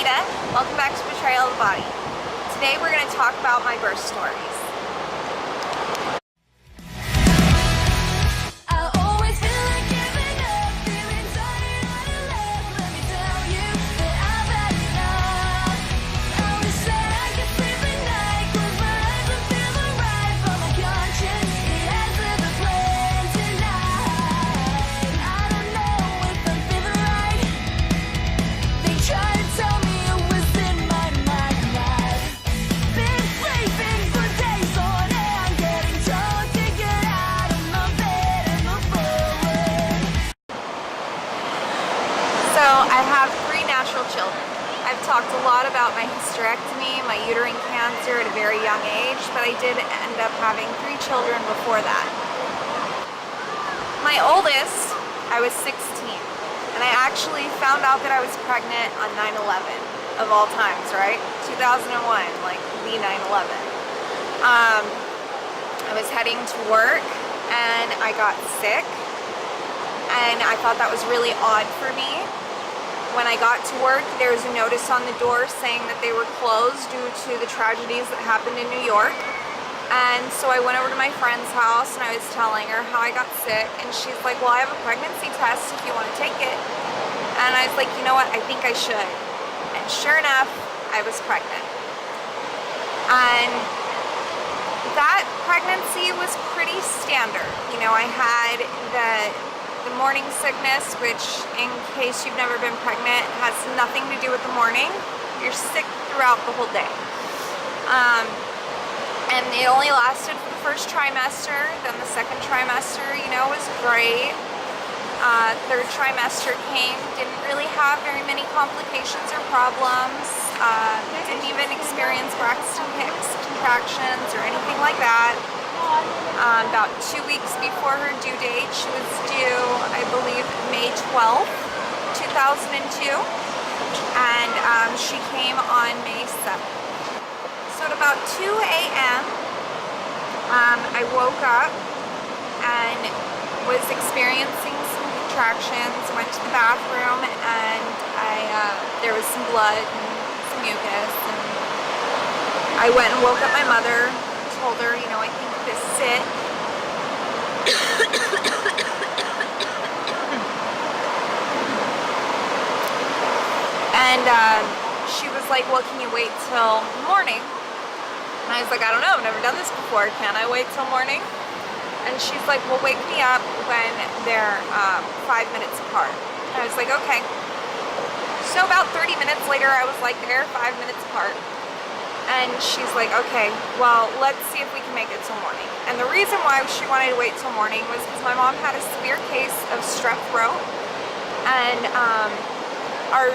Anita. Welcome back to Betrayal of the Body. Today we're going to talk about my birth stories. So I have 3 natural children. I've talked a lot about my hysterectomy, my uterine cancer at a very young age, but I did end up having 3 children before that. My oldest, I was 16, and I actually found out that I was pregnant on 9/11 of all times, right? 2001, like the 9/11. I was heading to work and I got sick, and I thought that was really odd for me. When I got to work, there was a notice on the door saying that they were closed due to the tragedies that happened in New York. And so I went over to my friend's house and I was telling her how I got sick, and she's like, well, I have a pregnancy test if you want to take it. And I was like, you know what, I think I should. And sure enough, I was pregnant. And that pregnancy was pretty standard. You know, I had the morning sickness, which in case you've never been pregnant, has nothing to do with the morning. You're sick throughout the whole day. And it only lasted for the first trimester. Then the second trimester, you know, was great. Third trimester came, didn't really have very many complications or problems. Didn't even experience Braxton Hicks contractions or anything like that. About 2 weeks before her due date, she was due, I believe, May 12th, 2002, and she came on May 7th. So at about 2 a.m., I woke up and was experiencing some contractions, went to the bathroom, and there was some blood and some mucus, and I went and woke up my mother, told her, you know, I think this is it. And she was like, well, can you wait till morning? And I was like, I don't know, I've never done this before. Can I wait till morning? And she's like, well, wake me up when they're 5 minutes apart. And I was like, okay. So about 30 minutes later, I was like, they're 5 minutes apart. And she's like, okay, well, let's see if we can make it till morning. And the reason why she wanted to wait till morning was because my mom had a severe case of strep throat, and our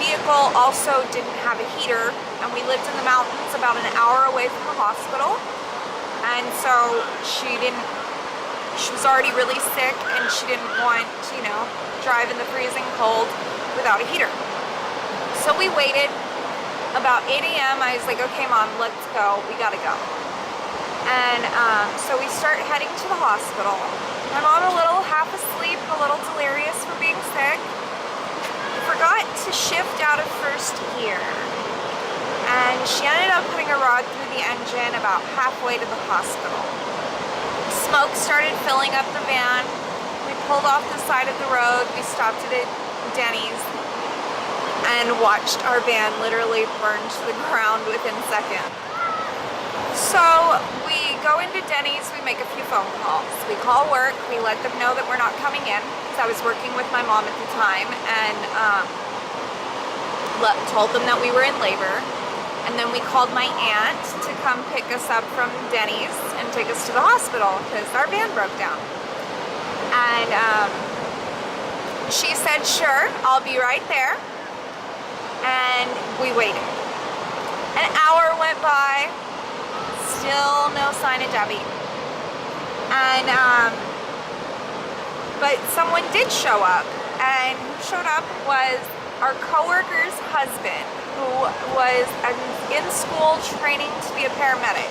vehicle also didn't have a heater, and we lived in the mountains about an hour away from the hospital. And so she was already really sick, and she didn't want to, you know, drive in the freezing cold without a heater. So we waited. About 8 a.m. I was like, okay, Mom, let's go. We gotta go. And so we start heading to the hospital. My mom, a little half asleep, a little delirious from being sick, forgot to shift out of first gear. And she ended up putting a rod through the engine about halfway to the hospital. Smoke started filling up the van. We pulled off the side of the road. We stopped at a Denny's and watched our van literally burn to the ground within seconds. So we go into Denny's, we make a few phone calls. We call work, we let them know that we're not coming in, because I was working with my mom at the time, and told them that we were in labor. And then we called my aunt to come pick us up from Denny's and take us to the hospital, because our van broke down. And she said, sure, I'll be right there. And we waited. An hour went by, still no sign of Debbie. And but someone did show up, and who showed up was our coworker's husband, who was in school training to be a paramedic.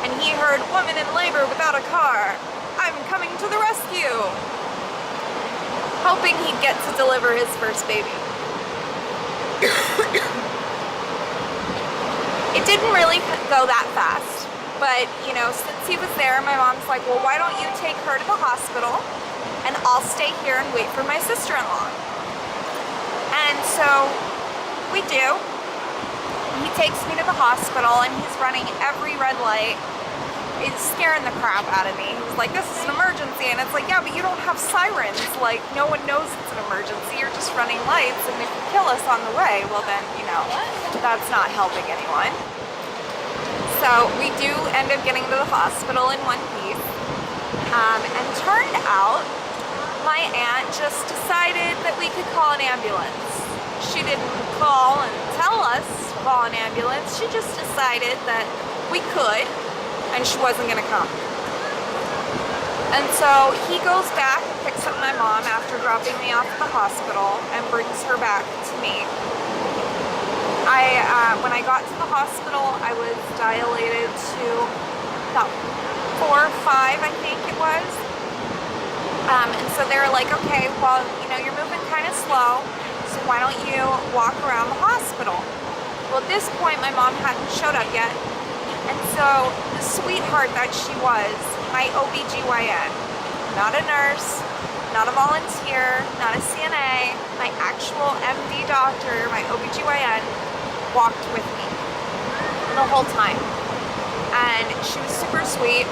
And he heard, woman in labor without a car, I'm coming to the rescue, hoping he'd get to deliver his first baby. didn't really go that fast, but you know, since he was there, my mom's like, well, why don't you take her to the hospital and I'll stay here and wait for my sister-in-law. And so we do. He takes me to the hospital and he's running every red light. It's scaring the crap out of me. He was like, this is an emergency. And it's like, yeah, but you don't have sirens. Like, no one knows it's an emergency. You're just running lights, and if you kill us on the way, well then, you know, that's not helping anyone. So we do end up getting to the hospital in one piece. And turned out, my aunt just decided that we could call an ambulance. She didn't call and tell us to call an ambulance. She just decided that we could, and she wasn't gonna come. And so he goes back and picks up my mom after dropping me off at the hospital and brings her back to me. When I got to the hospital, I was dilated to about 4 or 5, I think it was. And so they were like, okay, well, you know, you're moving kind of slow, so why don't you walk around the hospital? Well, at this point, my mom hadn't showed up yet. And so the sweetheart that she was, my OBGYN, not a nurse, not a volunteer, not a CNA, my actual MD doctor, my OBGYN, walked with me the whole time. And she was super sweet.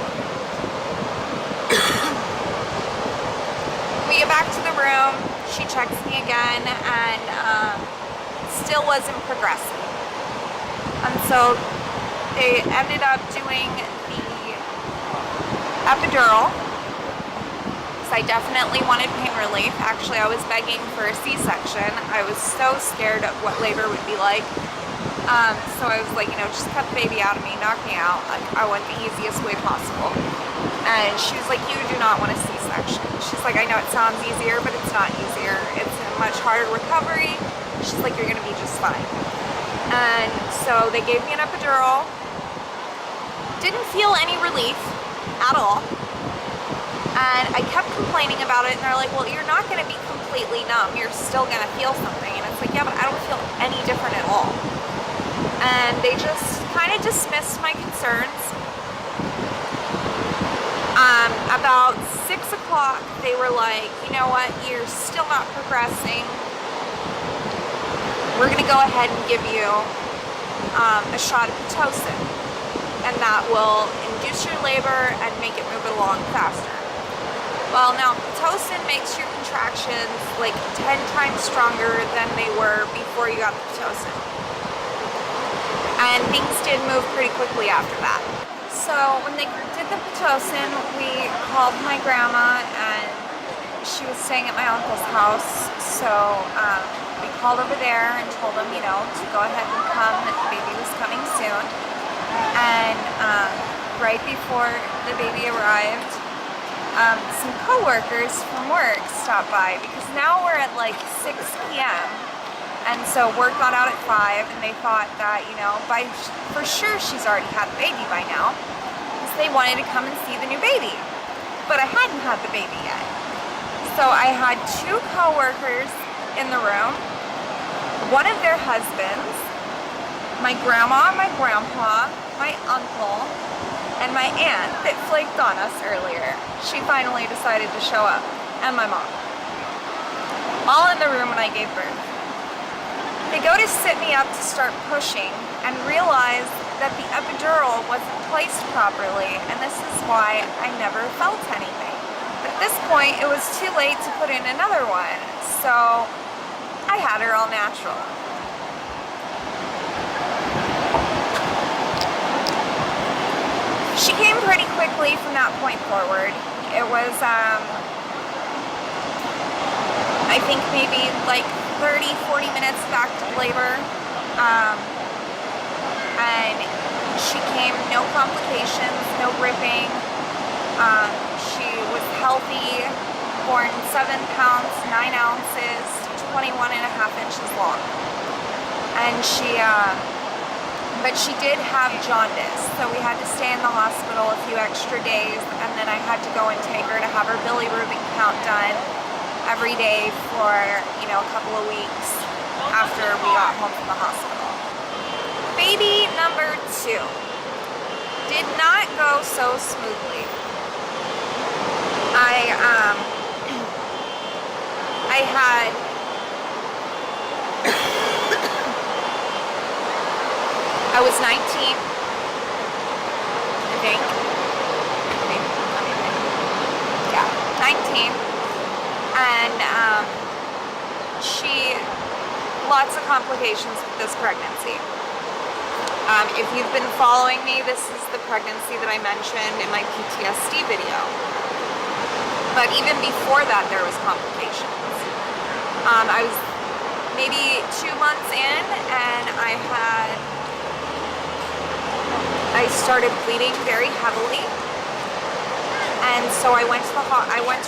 We get back to the room, she checks me again, and still wasn't progressing. And so they ended up doing the epidural, because I definitely wanted pain relief. Actually, I was begging for a C-section. I was so scared of what labor would be like. So I was like, you know, just cut the baby out of me, knock me out. Like, I want the easiest way possible. And she was like, you do not want a C-section. She's like, I know it sounds easier, but it's not easier. It's a much harder recovery. She's like, you're gonna be just fine. And so they gave me an epidural. Didn't feel any relief at all. And I kept complaining about it, and they're like, well, you're not gonna be completely numb. You're still gonna feel something. And it's like, yeah, but I don't feel any different at all. And they just kind of dismissed my concerns. About 6 o'clock, they were like, you know what, you're still not progressing. We're gonna go ahead and give you a shot of Pitocin, and that will induce your labor and make it move along faster. Well, now Pitocin makes your contractions like 10 times stronger than they were before you got the Pitocin. And things did move pretty quickly after that. So when they did the Pitocin, we called my grandma, and she was staying at my uncle's house. So we called over there and told them, you know, to go ahead and come, that the baby was coming soon. And right before the baby arrived, some co-workers from work stopped by, because now we're at like 6 p.m. And so work got out at 5, and they thought that, you know, for sure she's already had the baby by now, because they wanted to come and see the new baby. But I hadn't had the baby yet. So I had 2 co-workers in the room, one of their husbands, my grandma, my grandpa, my uncle, and my aunt that flaked on us earlier. She finally decided to show up, and my mom. All in the room when I gave birth. They go to sit me up to start pushing and realize that the epidural wasn't placed properly, and this is why I never felt anything. But at this point, it was too late to put in another one, so I had her all natural. She came pretty quickly from that point forward. It was, I think maybe like 30, 40 minutes of active labor, and she came, no complications, no ripping. She was healthy, born 7 pounds, 9 ounces, 21.5 inches long. And but she did have jaundice, so we had to stay in the hospital a few extra days, and then I had to go and take her to have her bilirubin count done every day for, you know, a couple of weeks after we got home from the hospital. Baby, number 2 did not go so smoothly. I had I was 19, I think. Let me think. Yeah, 19. And lots of complications with this pregnancy. If you've been following me, this is the pregnancy that I mentioned in my PTSD video. But even before that, there was complications. I was maybe 2 months in, and I started bleeding very heavily. And so I went to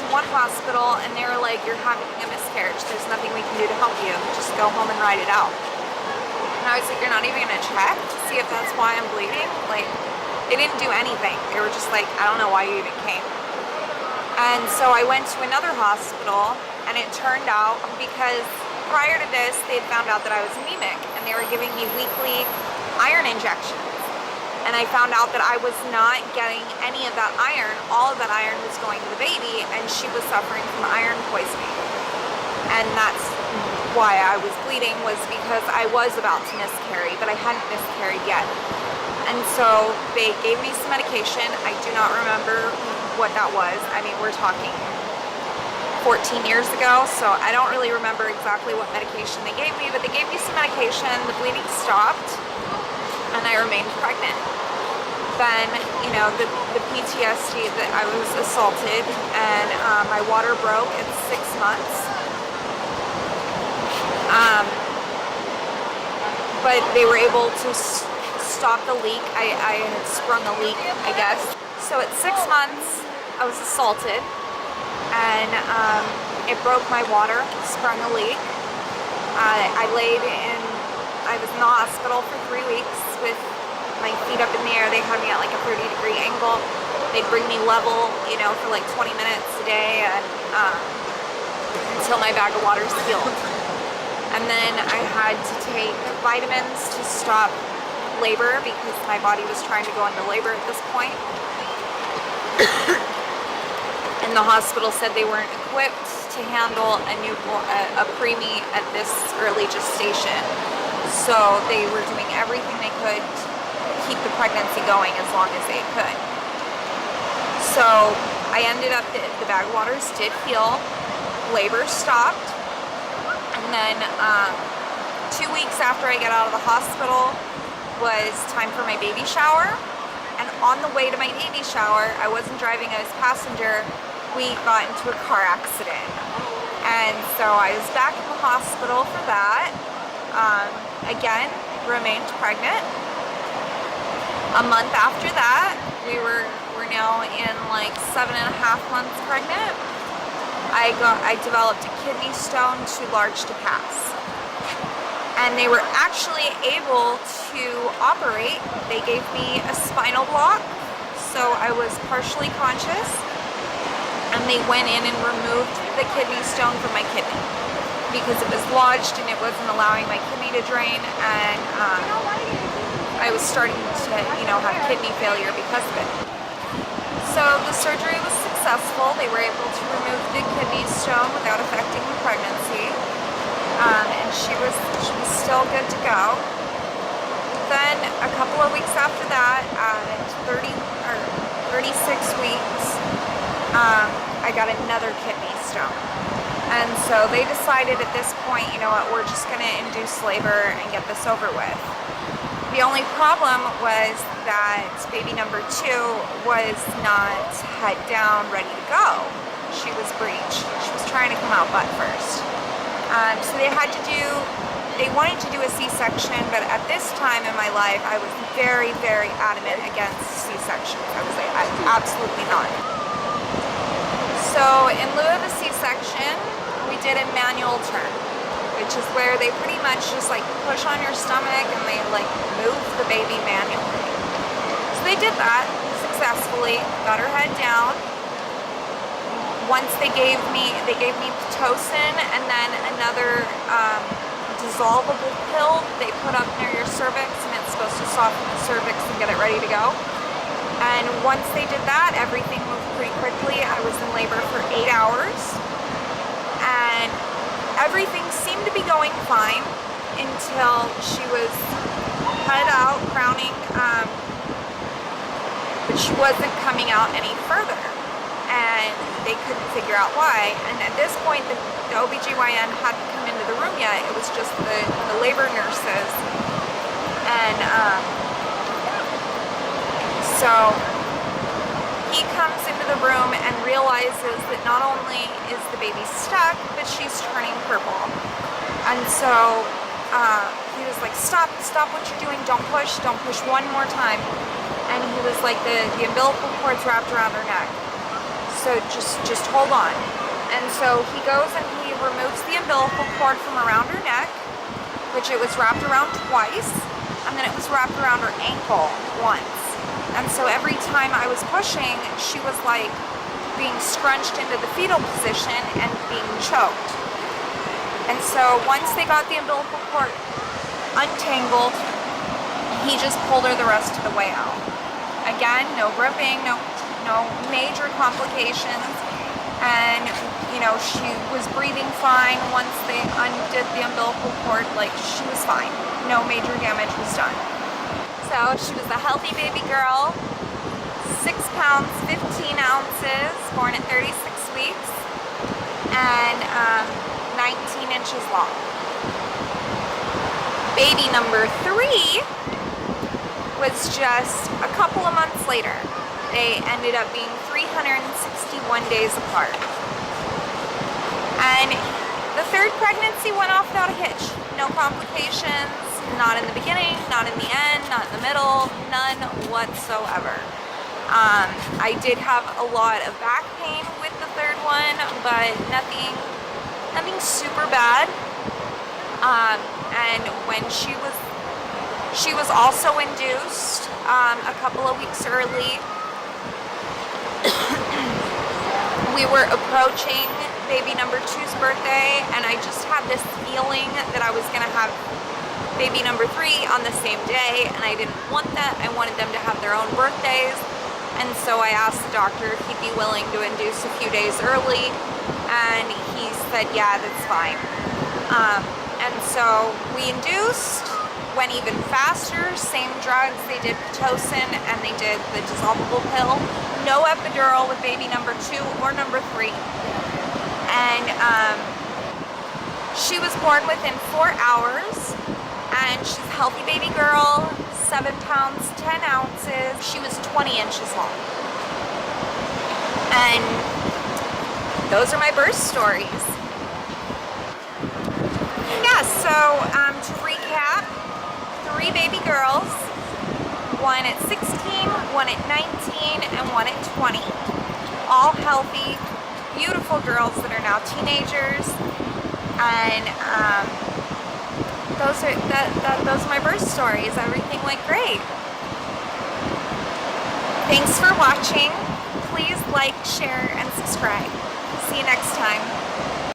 one hospital, and they were like, "You're having a miscarriage. There's nothing we can do to help you. Just go home and ride it out." And I was like, "You're not even gonna check to see if that's why I'm bleeding?" Like, they didn't do anything. They were just like, "I don't know why you even came." And so I went to another hospital, and it turned out, because prior to this, they had found out that I was anemic, and they were giving me weekly iron injections. And I found out that I was not getting any of that iron. All of that iron was going to the baby, and she was suffering from iron poisoning. And that's why I was bleeding, was because I was about to miscarry, but I hadn't miscarried yet. And so they gave me some medication. I do not remember what that was. I mean, we're talking 14 years ago, so I don't really remember exactly what medication they gave me, but they gave me some medication, the bleeding stopped, and I remained pregnant. Then, you know, the PTSD, that I was assaulted, and my water broke at 6 months. But they were able to stop the leak. I had sprung a leak, I guess. So at 6 months, I was assaulted, and it broke my water, sprung a leak. I was in the hospital for 3 weeks with my feet up in the air. They had me at like a 30-degree angle. They'd bring me level, you know, for like 20 minutes a day, and until my bag of water healed. And then I had to take vitamins to stop labor, because my body was trying to go into labor at this point. And the hospital said they weren't equipped to handle a preemie at this early gestation. So they were doing everything they could to keep the pregnancy going as long as they could. So I ended up, the bag of waters did heal, labor stopped, and then 2 weeks after I got out of the hospital was time for my baby shower. And on the way to my baby shower, I wasn't driving, I was passenger, we got into a car accident. And so I was back in the hospital for that. Again, remained pregnant. A month after that, we're now in like 7.5 months pregnant. I developed a kidney stone too large to pass. And they were actually able to operate. They gave me a spinal block, so I was partially conscious. And they went in and removed the kidney stone from my kidney, because it was lodged and it wasn't allowing my kidney to drain, and I was starting to, you know, have kidney failure because of it. So the surgery was successful. They were able to remove the kidney stone without affecting the pregnancy, and she was still good to go. Then a couple of weeks after that, at 36 weeks, I got another kidney stone. And so they decided at this point, you know what, we're just going to induce labor and get this over with. The only problem was that baby number 2 was not head down, ready to go. She was breech. She was trying to come out butt first. So they wanted to do a C-section, but at this time in my life, I was very, very adamant against C-sections. I was like, absolutely not. So in lieu of a C-section, we did a manual turn, which is where they pretty much just like push on your stomach and they like move the baby manually. So they did that successfully, got her head down. Once they gave me Pitocin, and then another dissolvable pill they put up near your cervix, and it's supposed to soften the cervix and get it ready to go. And once they did that, everything moved pretty quickly. I was in labor for 8 hours, and everything seemed to be going fine until she was head out, crowning, but she wasn't coming out any further, and they couldn't figure out why. And at this point, the OBGYN hadn't come into the room yet. It was just the labor nurses. And so he comes into the room and realizes that not only is the baby stuck, but she's turning purple. And so he was like, stop what you're doing, don't push one more time. And he was like, the umbilical cord's wrapped around her neck, so just hold on. And so he goes and he removes the umbilical cord from around her neck, which it was wrapped around twice, and then it was wrapped around her ankle once. And so every time I was pushing, she was like being scrunched into the fetal position and being choked. And so once they got the umbilical cord untangled, he just pulled her the rest of the way out. Again, no ripping, no major complications. And, you know, she was breathing fine once they undid the umbilical cord. Like, she was fine. No major damage was done. So she was a healthy baby girl, 6 pounds, 15 ounces, born at 36 weeks, and 19 inches long. Baby number 3 was just a couple of months later. They ended up being 361 days apart. And the third pregnancy went off without a hitch. No complications, not in the beginning, not in the end, not in the middle, none whatsoever. I did have a lot of back pain with the third one, but nothing super bad. And when she was also induced a couple of weeks early. We were approaching baby number 2's birthday, and I just had this feeling that I was gonna have baby number 3 on the same day, and I didn't want that. I wanted them to have their own birthdays, and so I asked the doctor if he'd be willing to induce a few days early, and he said, yeah, that's fine. And so we induced, went even faster, same drugs. They did Pitocin and they did the dissolvable pill. No epidural with baby number 2 or number 3. And she was born within 4 hours, and she's a healthy baby girl, 7 pounds, 10 ounces. She was 20 inches long. And those are my birth stories. Yeah, so to recap, 3 baby girls, 1 at 16, 1 at 19, and 1 at 20. All healthy, beautiful girls that are now teenagers. And those are my birth stories. Everything went great. Thanks for watching. Please like, share, and subscribe. See you next time.